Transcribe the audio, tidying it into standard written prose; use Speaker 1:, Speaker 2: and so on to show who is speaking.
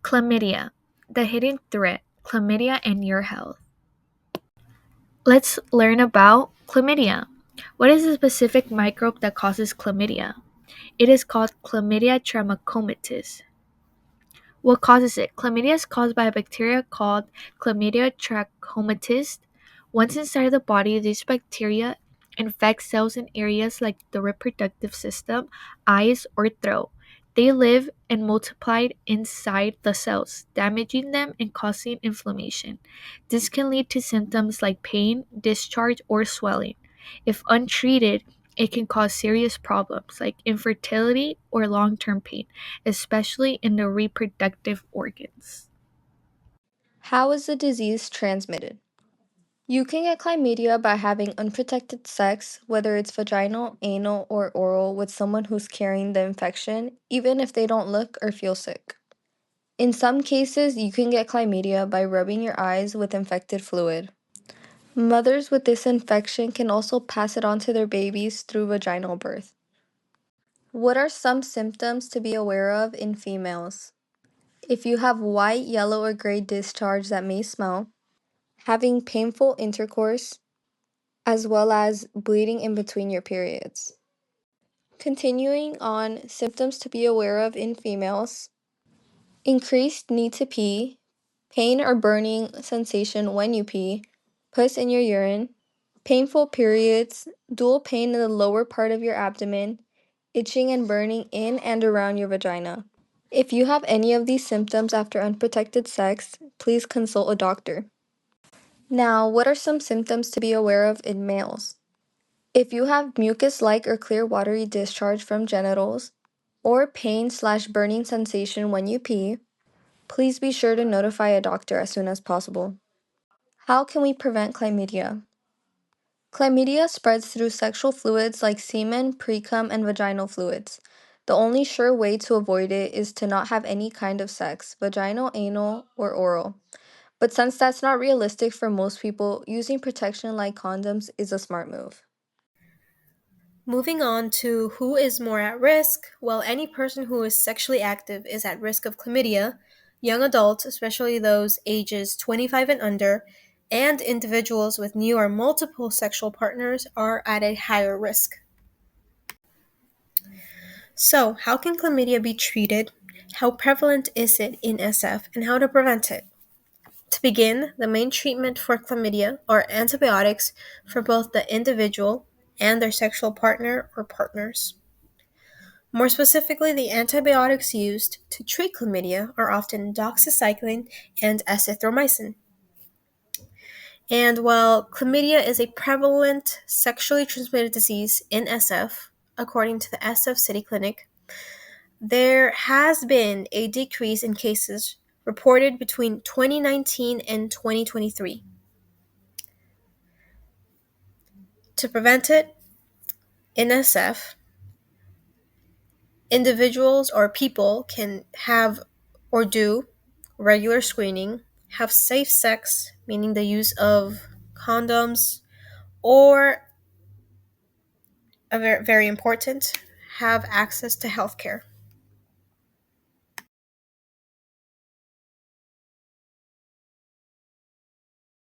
Speaker 1: Chlamydia, the hidden threat, chlamydia and your health. Let's learn about chlamydia. What is the specific microbe that causes chlamydia? It is called Chlamydia trachomatis. What causes it? Chlamydia is caused by a bacteria called Chlamydia trachomatis. Once inside the body, these bacteria infect cells in areas like the reproductive system, eyes, or throat. They live and multiply inside the cells, damaging them and causing inflammation. This can lead to symptoms like pain, discharge, or swelling. If untreated, it can cause serious problems like infertility or long term pain, especially in the reproductive organs.
Speaker 2: How is the disease transmitted? You can get chlamydia by having unprotected sex, whether it's vaginal, anal, or oral, with someone who's carrying the infection, even if they don't look or feel sick. In some cases, you can get chlamydia by rubbing your eyes with infected fluid. Mothers with this infection can also pass it on to their babies through vaginal birth. What are some symptoms to be aware of in females? If you have white, yellow, or gray discharge that may smell, having painful intercourse, as well as bleeding in between your periods. Continuing on, symptoms to be aware of in females: increased need to pee, pain or burning sensation when you pee, pus in your urine, painful periods, dual pain in the lower part of your abdomen, itching and burning in and around your vagina. If you have any of these symptoms after unprotected sex, please consult a doctor. Now, what are some symptoms to be aware of in males? If you have mucus-like or clear watery discharge from genitals, or pain/burning sensation when you pee, please be sure to notify a doctor as soon as possible. How can we prevent chlamydia? Chlamydia spreads through sexual fluids like semen, precum, and vaginal fluids. The only sure way to avoid it is to not have any kind of sex, vaginal, anal, or oral. But since that's not realistic for most people, using protection like condoms is a smart move.
Speaker 3: Moving on to who is more at risk, well, any person who is sexually active is at risk of chlamydia. Young adults, especially those ages 25 and under, and individuals with new or multiple sexual partners are at a higher risk. So, how can chlamydia be treated? How prevalent is it in SF, and how to prevent it? To begin, the main treatment for chlamydia are antibiotics for both the individual and their sexual partner or partners. More specifically, the antibiotics used to treat chlamydia are often doxycycline and azithromycin. And while chlamydia is a prevalent sexually transmitted disease in SF, according to the SF City Clinic, there has been a decrease in cases reported between 2019 and 2023. To prevent it, in SF, individuals or people can have or do regular screening, have safe sex, meaning the use of condoms, or, very, very important, have access to healthcare.